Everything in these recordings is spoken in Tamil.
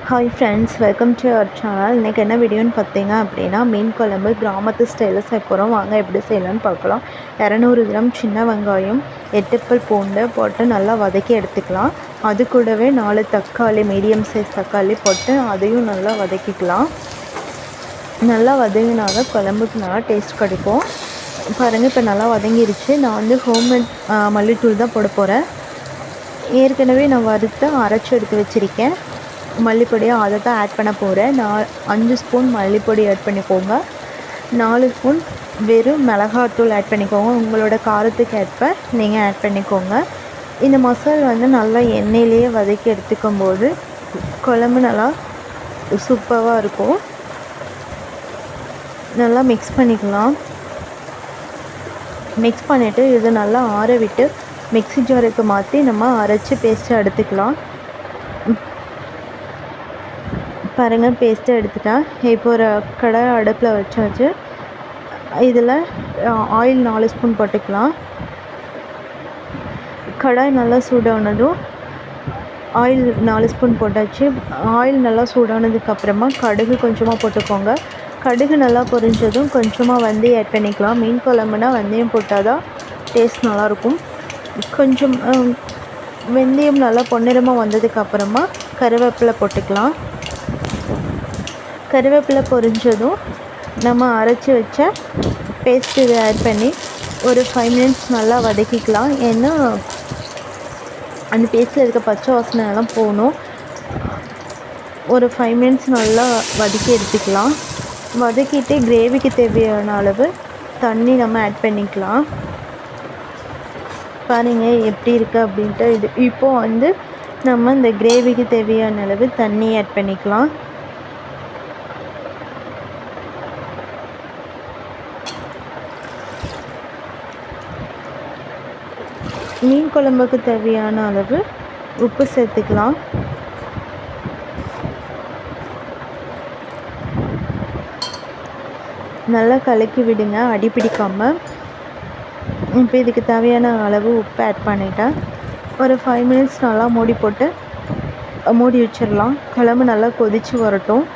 Hi friends, welcome to our channel. இன்றைக்கி என்ன வீடியோன்னு பார்த்தீங்க அப்படின்னா, மீன் குழம்பு கிராமத்து ஸ்டைலில் செய்ய போகிறோம். வாங்க எப்படி செய்யலான்னு பார்க்கலாம். 200 கிராம் சின்ன வெங்காயம், 8 பல் பூண்டு போட்டு நல்லா வதக்கி எடுத்துக்கலாம். அது கூடவே 4 தக்காளி, மீடியம் சைஸ் தக்காளி போட்டு அதையும் நல்லா வதக்கிக்கலாம். நல்லா வதங்கினாதான் குழம்புக்கு நல்லா டேஸ்ட் கிடைக்கும். பாருங்கள், இப்போ நல்லா வதங்கிருச்சு. நான் வந்து ஹோம்மேட் மல்லித்தூள் தான் போட போகிறேன். ஏற்கனவே நான் வறுத்து அரைச்சி எடுத்து வச்சுருக்கேன் மல்லிப்பொடியாக, அதை தான் ஆட் பண்ண போகிறேன். 5 ஸ்பூன் மல்லிப்பொடி ஆட் பண்ணிக்கோங்க. 4 ஸ்பூன் வெறும் மிளகாத்தூள் ஆட் பண்ணிக்கோங்க. உங்களோட காரத்துக்கு ஏற்ப நீங்கள் ஆட் பண்ணிக்கோங்க. இந்த மசாலா வந்து நல்லா எண்ணெயிலேயே வதக்கி எடுத்துக்கும் போது குழம்பு நல்லா சூப்பராக இருக்கும். நல்லா மிக்ஸ் பண்ணிக்கலாம். மிக்ஸ் பண்ணிவிட்டு இது நல்லா ஆற விட்டு மிக்ஸி ஜாருக்கு மாற்றி நம்ம அரைச்சி பேஸ்ட்டை எடுத்துக்கலாம். பாருங்கள், பேஸ்ட்டை எடுத்துட்டேன். இப்போ ஒரு கடாய் அடுப்பில் வச்சாச்சு. இதில் ஆயில் 4 ஸ்பூன் போட்டுக்கலாம். கடாய் நல்லா சூடானதும் ஆயில் 4 ஸ்பூன் போட்டாச்சு. ஆயில் நல்லா சூடானதுக்கப்புறமா கடுகு கொஞ்சமாக போட்டுக்கோங்க. கடுகு நல்லா பொரிஞ்சதும் கொஞ்சமாக வெந்தயம் ஆட் பண்ணிக்கலாம். மீன் குழம்புனா வெந்தயம் போட்டால் தான் டேஸ்ட் நல்லாயிருக்கும். கொஞ்சம் வெந்தயம் நல்லா பொன்னிறமாக வந்ததுக்கப்புறமா கருவேப்பிலை போட்டுக்கலாம். கருவேப்பிலை பொரிஞ்சதும் நம்ம அரைச்சி வச்ச பேஸ்ட் இதை ஆட் பண்ணி ஒரு 5 மினிட்ஸ் நல்லா வதக்கிக்கலாம். ஏன்னா அந்த பேஸ்ட்டில் இருக்க பச்சை வாசனை எல்லாம் போகணும். ஒரு 5 மினிட்ஸ் நல்லா வதக்கி எடுத்துக்கலாம். வதக்கிட்டு கிரேவிக்கு தேவையான அளவு தண்ணி நம்ம ஆட் பண்ணிக்கலாம். பாருங்கள் எப்படி இருக்குது அப்படின்ட்டு. இப்போது வந்து நம்ம இந்த கிரேவிக்கு தேவையான அளவு தண்ணி ஆட் பண்ணிக்கலாம். மீன் குழம்புக்கு தேவையான அளவு உப்பு சேர்த்துக்கலாம். நல்லா கலக்கி விடுங்க, அடி பிடிக்காமல். இப்போ இதுக்கு தேவையான அளவு உப்பு ஆட் பண்ணிட்டேன். ஒரு 5 மினிட்ஸ் நல்லா மூடி போட்டு மூடி வச்சிடலாம். குழம்பு நல்லா கொதித்து வரட்டும்.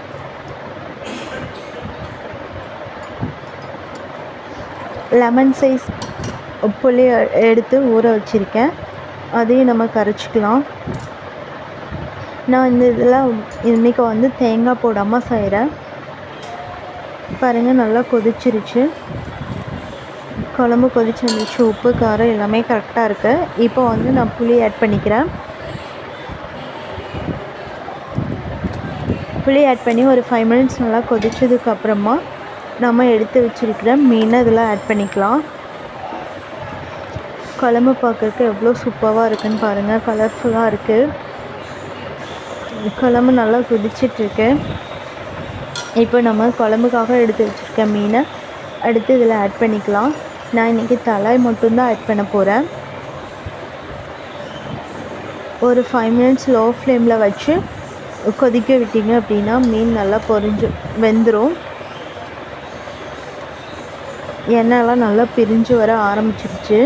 லெமன் சைஸ் புளி எடுத்து ஊற வச்சுருக்கேன். அதையும் நம்ம கரைச்சிக்கலாம். நான் இந்த இதெல்லாம் இன்றைக்கி வந்து தேங்காய் போடாமல் செய்கிறேன். பாருங்கள், நல்லா கொதிச்சிருச்சு. குழம்பு கொதிச்சு வந்துருச்சு. உப்பு காரம் எல்லாமே கரெக்டாக இருக்குது. இப்போ வந்து நான் புளி ஆட் பண்ணிக்கிறேன். புளி ஆட் பண்ணி ஒரு 5 மினிட்ஸ் நல்லா கொதிச்சதுக்கப்புறமா நம்ம எடுத்து வச்சுருக்கிற மீனை இதில் ஆட் பண்ணிக்கலாம். குழம்பு பார்க்குறதுக்கு எவ்வளோ சூப்பராக இருக்குதுன்னு பாருங்கள். கலர்ஃபுல்லாக இருக்குது. குழம்பு நல்லா கொதிச்சிட்ருக்கு. இப்போ நம்ம குழம்புக்காக எடுத்து வச்சுருக்க மீனை எடுத்து இதில் ஆட் பண்ணிக்கலாம். நான் இன்றைக்கி தலை மட்டும்தான் ஆட் பண்ண போகிறேன். ஒரு 5 மினிட்ஸ் லோ ஃப்ளேமில் வச்சு கொதிக்க விட்டீங்க அப்படின்னா மீன் நல்லா வெந்துடும். எண்ணெயெல்லாம் நல்லா பிரிஞ்சு வர ஆரம்பிச்சிருச்சு.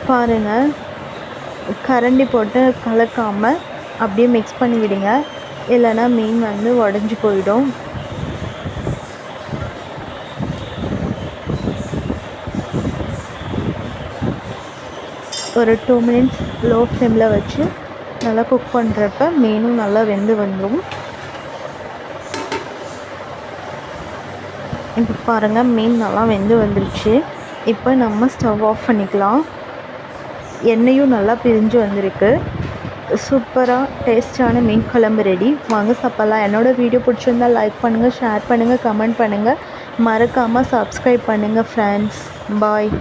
பாருங்கள், கரண்டி போட்டு கலக்காமல் அப்படியே மிக்ஸ் பண்ணி விடுங்க. இல்லைன்னா மீன் வந்து உடஞ்சி போயிடும். ஒரு 2 மினிட்ஸ் லோ ஃப்ளேமில் வச்சு நல்லா குக் பண்ணுறப்ப மீனும் நல்லா வெந்து வந்துடும். இப்போ பாருங்கள், மீன் நல்லா வெந்து வந்துருச்சு. இப்போ நம்ம ஸ்டவ் ஆஃப் பண்ணிக்கலாம். எண்ணெயும் நல்லா பிரிஞ்சு வந்திருக்கு. சூப்பராக டேஸ்டான மீன் குழம்பு ரெடி. வாங்க சாப்பிட்லாம். என்னோடய வீடியோ பிடிச்சிருந்தால் லைக் பண்ணுங்கள், ஷேர் பண்ணுங்கள், கமெண்ட் பண்ணுங்கள். மறக்காமல் சப்ஸ்கிரைப் பண்ணுங்கள் ஃப்ரெண்ட்ஸ். பாய்.